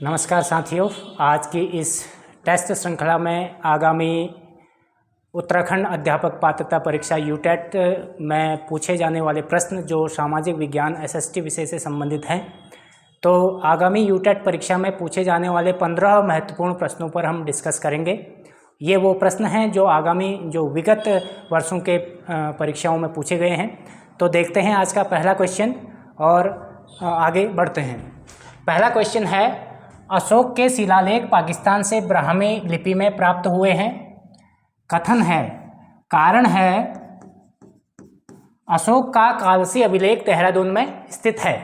नमस्कार साथियों, आज की इस टेस्ट श्रृंखला में आगामी उत्तराखंड अध्यापक पात्रता परीक्षा यूटेट में पूछे जाने वाले प्रश्न जो सामाजिक विज्ञान एसएसटी विषय से संबंधित हैं। तो आगामी यूटेट परीक्षा में पूछे जाने वाले 15 महत्वपूर्ण प्रश्नों पर हम डिस्कस करेंगे। ये वो प्रश्न हैं जो आगामी विगत वर्षों के परीक्षाओं में पूछे गए हैं। तो देखते हैं आज का पहला क्वेश्चन और आगे बढ़ते हैं। पहला क्वेश्चन है, अशोक के शिलालेख पाकिस्तान से ब्राह्मी लिपि में प्राप्त हुए हैं। कथन है, कारण है अशोक का कालसी अभिलेख देहरादून में स्थित है।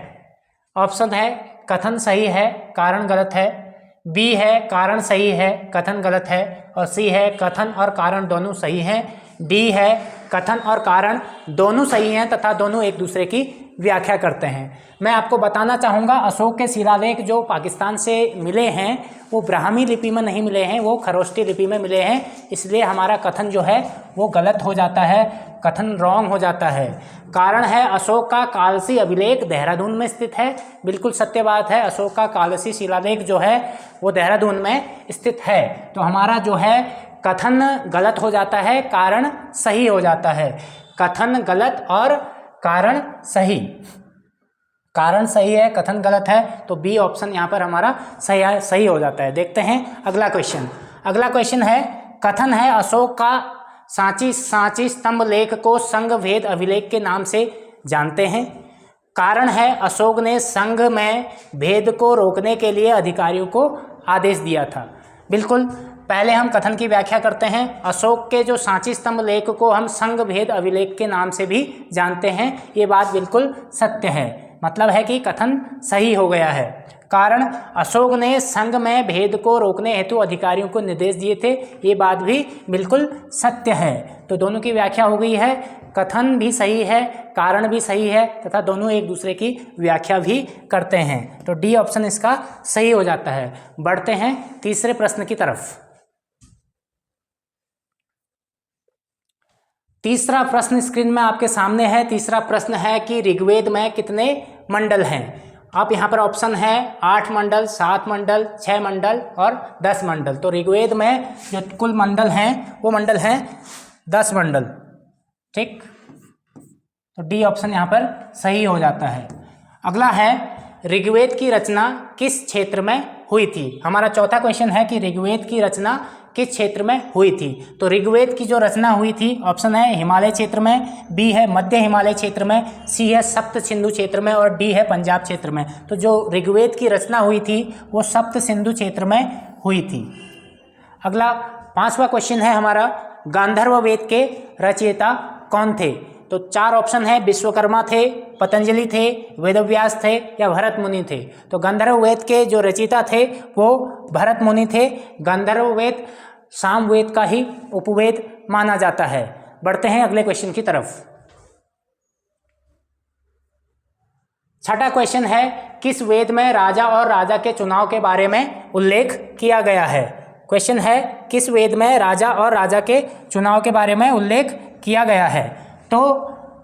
ऑप्शन है कथन सही है, कारण गलत है। बी है कारण सही है, कथन गलत है। और सी है कथन और कारण दोनों सही हैं। डी है कथन और कारण दोनों सही हैं तथा दोनों एक दूसरे की व्याख्या करते हैं। मैं आपको बताना चाहूँगा, अशोक के शिलालेख जो पाकिस्तान से मिले हैं वो ब्राह्मी लिपि में नहीं मिले हैं, वो खरोष्टी लिपि में मिले हैं। इसलिए हमारा कथन जो है वो गलत हो जाता है, कथन रॉन्ग हो जाता है। कारण है अशोक का कालसी अभिलेख देहरादून में स्थित है। बिल्कुल सत्य बात है, अशोक का कालसी शिलालेख जो है वो देहरादून में स्थित है। तो हमारा जो है कथन गलत हो जाता है, कारण सही हो जाता है। कथन गलत और कारण सही। कारण सही है, कथन गलत है, तो बी ऑप्शन यहाँ पर हमारा सही हो जाता है। देखते हैं अगला क्वेश्चन। अगला क्वेश्चन है, कथन है अशोक का सांची स्तंभ लेख को संघ भेद अभिलेख के नाम से जानते हैं। कारण है अशोक ने संघ में भेद को रोकने के लिए अधिकारियों को आदेश दिया था। बिल्कुल, पहले हम कथन की व्याख्या करते हैं। अशोक के जो सांची स्तंभ लेख को हम संघ भेद अभिलेख के नाम से भी जानते हैं, ये बात बिल्कुल सत्य है। मतलब है कि कथन सही हो गया है। कारण अशोक ने संघ में भेद को रोकने हेतु अधिकारियों को निर्देश दिए थे, ये बात भी बिल्कुल सत्य है। तो दोनों की व्याख्या हो गई है, कथन भी सही है, कारण भी सही है तथा दोनों एक दूसरे की व्याख्या भी करते हैं। तो डी ऑप्शन इसका सही हो जाता है। बढ़ते हैं तीसरे प्रश्न की तरफ। तीसरा प्रश्न स्क्रीन में आपके सामने है। तीसरा प्रश्न है कि ऋग्वेद में कितने मंडल हैं। आप यहाँ पर ऑप्शन है 8 मंडल, 7 मंडल, 6 मंडल और 10 मंडल। तो ऋग्वेद में जो कुल मंडल हैं वो मंडल हैं 10 मंडल। ठीक, तो डी ऑप्शन यहाँ पर सही हो जाता है। अगला है, ऋग्वेद की रचना किस क्षेत्र में हुई थी। हमारा चौथा क्वेश्चन है कि ऋग्वेद की रचना किस क्षेत्र में हुई थी। तो ऋग्वेद की जो रचना हुई थी, ऑप्शन है हिमालय क्षेत्र में, बी है मध्य हिमालय क्षेत्र में, सी है सप्त सिंधु क्षेत्र में और डी है पंजाब क्षेत्र में। तो जो ऋग्वेद की रचना हुई थी वो सप्त सिंधु क्षेत्र में हुई थी। अगला पांचवा क्वेश्चन है हमारा, गांधर्व वेद के रचयिता कौन थे। तो 4 ऑप्शन है, विश्वकर्मा थे, पतंजलि थे, वेदव्यास थे या भरत मुनि थे। तो गांधर्व वेद के जो रचयिता थे वो भरत मुनि थे। गांधर्व वेद सामवेद का ही उपवेद माना जाता है। बढ़ते हैं अगले क्वेश्चन की तरफ। छठा क्वेश्चन है, किस वेद में राजा और राजा के चुनाव के बारे में उल्लेख किया गया है। क्वेश्चन है, किस वेद में राजा और राजा के चुनाव के बारे में उल्लेख किया गया है। तो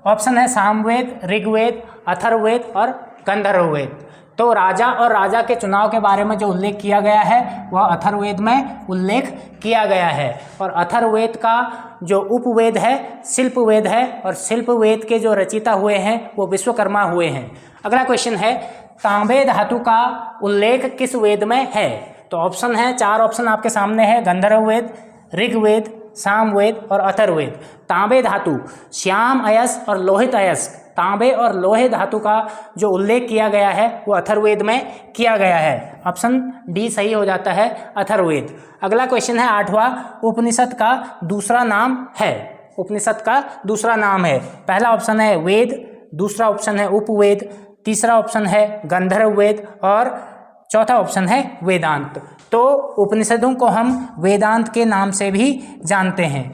ऑप्शन है सामवेद, ऋग्वेद, अथर्ववेद और गंधर्ववेद। तो राजा और राजा के चुनाव के बारे में जो उल्लेख किया गया है वह अथर्ववेद में उल्लेख किया गया है। और अथर्ववेद का जो उपवेद है शिल्पवेद है और शिल्पवेद के जो रचयिता हुए हैं वो विश्वकर्मा हुए हैं। अगला क्वेश्चन है, तांबे धातु का उल्लेख किस वेद में है। तो ऑप्शन है, 4 ऑप्शन आपके सामने है, गंधर्ववेद, ऋग्वेद, सामवेद और अथर्ववेद। तांबे धातु, श्याम अयस्क और लोहित अयस्क, तांबे और लोहे धातु का जो उल्लेख किया गया है वो अथर्ववेद में किया गया है। ऑप्शन डी सही हो जाता है, अथर्ववेद। अगला क्वेश्चन है 8वां, उपनिषद का दूसरा नाम है। उपनिषद का दूसरा नाम है, पहला ऑप्शन है वेद, दूसरा ऑप्शन है उपवेद, तीसरा ऑप्शन है गंधर्ववेद और चौथा ऑप्शन है वेदांत। तो उपनिषदों को हम वेदांत के नाम से भी जानते हैं।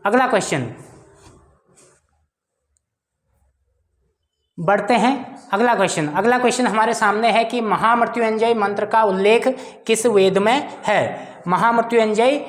अगला क्वेश्चन, बढ़ते हैं अगला क्वेश्चन। अगला क्वेश्चन हमारे सामने है कि महामृत्युंजय मंत्र का उल्लेख किस वेद में है। महामृत्युंजय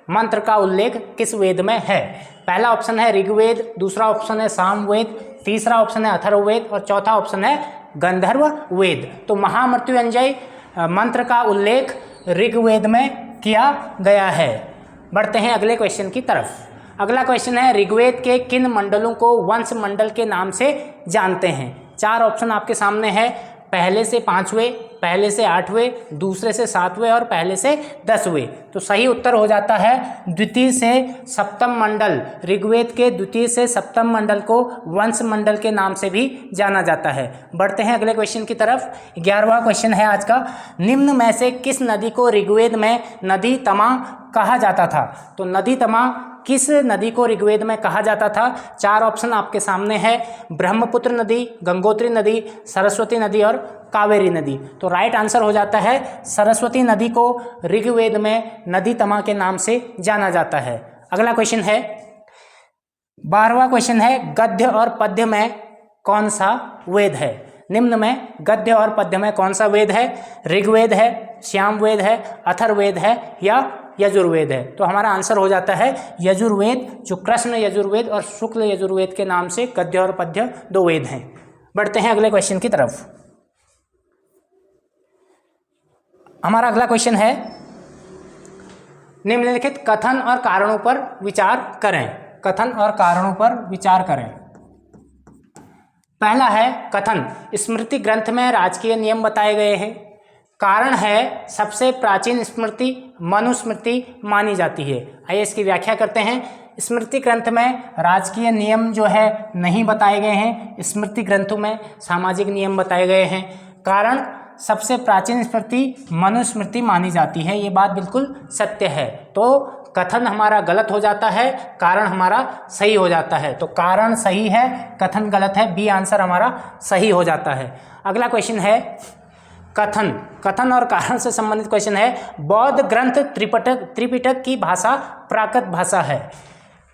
मंत्र का उल्लेख किस वेद में है। पहला ऑप्शन है ऋग्वेद, दूसरा ऑप्शन है सामवेद, तीसरा ऑप्शन है अथर्ववेद और चौथा ऑप्शन है गंधर्व वेद। तो महामृत्युंजय मंत्र का उल्लेख ऋग्वेद में किया गया है। बढ़ते हैं अगले क्वेश्चन की तरफ। अगला क्वेश्चन है, ऋग्वेद के किन मंडलों को वंश मंडल के नाम से जानते हैं? 4 ऑप्शन आपके सामने है, पहले से 5वें, पहले से 8वें, दूसरे से 7वें और पहले से 10वें। तो सही उत्तर हो जाता है द्वितीय से सप्तम मंडल। ऋग्वेद के द्वितीय से सप्तम मंडल को वंश मंडल के नाम से भी जाना जाता है। बढ़ते हैं अगले क्वेश्चन की तरफ। 11वां क्वेश्चन है आज का, निम्न में से किस नदी को ऋग्वेद में नदी तमा कहा जाता था? तो नदी तमा किस नदी को ऋग्वेद में कहा जाता था? 4 ऑप्शन आपके सामने है, ब्रह्मपुत्र नदी, गंगोत्री नदी, सरस्वती नदी और कावेरी नदी। तो राइट आंसर हो जाता है सरस्वती नदी को ऋग्वेद में नदी तमा के नाम से जाना जाता है। अगला क्वेश्चन है, 12वां क्वेश्चन है, गद्य और पद्य में कौन सा वेद है? निम्न में गद्य और पद्य में कौन सा वेद है? ऋग्वेद है, सामवेद है, अथर्ववेद है या यजुर्वेद है? तो हमारा आंसर हो जाता है यजुर्वेद, जो कृष्ण यजुर्वेद और शुक्ल यजुर्वेद के नाम से गद्य और पद्य 2 वेद हैं। बढ़ते हैं अगले क्वेश्चन की तरफ। हमारा अगला क्वेश्चन है, निम्नलिखित कथन और कारणों पर विचार करें। कथन और कारणों पर विचार करें। पहला है कथन, स्मृति ग्रंथ में राजकीय नियम बताए गए हैं। कारण है, सबसे प्राचीन स्मृति मनुस्मृति मानी जाती है। आइए इसकी व्याख्या करते हैं। स्मृति ग्रंथ में राजकीय नियम जो है नहीं बताए गए हैं, स्मृति ग्रंथों में सामाजिक नियम बताए गए हैं। कारण, सबसे प्राचीन स्मृति मनुस्मृति मानी जाती है, ये बात बिल्कुल सत्य है। तो कथन हमारा गलत हो जाता है, कारण हमारा सही हो जाता है। तो कारण सही है, कथन गलत है, बी आंसर हमारा सही हो जाता है। अगला क्वेश्चन है कथन और कारण से संबंधित क्वेश्चन है, बौद्ध ग्रंथ त्रिपिटक की भाषा प्राकृत भाषा है।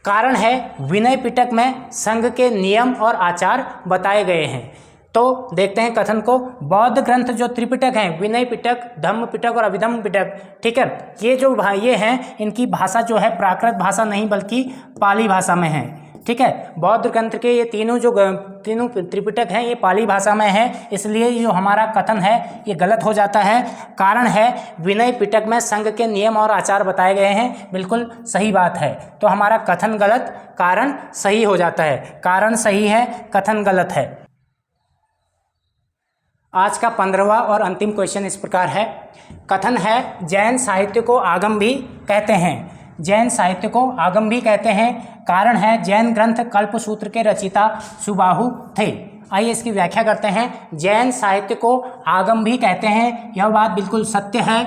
कारण है, विनय पिटक में संघ के नियम और आचार बताए गए हैं। तो देखते हैं कथन को, बौद्ध ग्रंथ जो त्रिपिटक हैं, विनय पिटक, धम्म पिटक और अभिधम्म पिटक, ठीक है, ये हैं, इनकी भाषा जो है प्राकृत भाषा नहीं बल्कि पाली भाषा में है। ठीक है, बौद्ध ग्रंथ के ये तीनों त्रिपिटक हैं, ये पाली भाषा में है, इसलिए जो हमारा कथन है ये गलत हो जाता है। कारण है, विनय पिटक में संघ के नियम और आचार बताए गए हैं, बिल्कुल सही बात है। तो हमारा कथन गलत, कारण सही हो जाता है। कारण सही है, कथन गलत है। आज का 15वां और अंतिम क्वेश्चन इस प्रकार है, कथन है, जैन साहित्य को आगम भी कहते हैं। जैन साहित्य को आगम भी कहते हैं। कारण है, जैन ग्रंथ कल्पसूत्र के रचयिता सुबाहु थे। आइए इसकी व्याख्या करते हैं। जैन साहित्य को आगम भी कहते हैं, यह बात बिल्कुल सत्य है।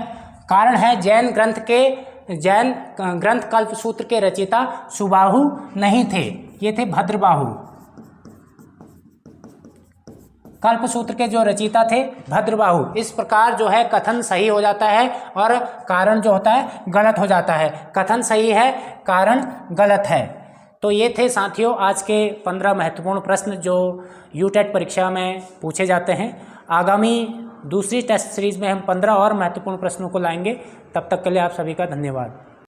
कारण है, जैन ग्रंथ कल्पसूत्र के रचयिता सुबाहु नहीं थे, ये थे भद्रबाहु। कल्पसूत्र के जो रचयिता थे भद्रबाहु। इस प्रकार जो है कथन सही हो जाता है और कारण जो होता है गलत हो जाता है। कथन सही है, कारण गलत है। तो ये थे साथियों आज के 15 महत्वपूर्ण प्रश्न जो यूटेट परीक्षा में पूछे जाते हैं। आगामी दूसरी टेस्ट सीरीज में हम 15 और महत्वपूर्ण प्रश्नों को लाएंगे। तब तक के लिए आप सभी का धन्यवाद।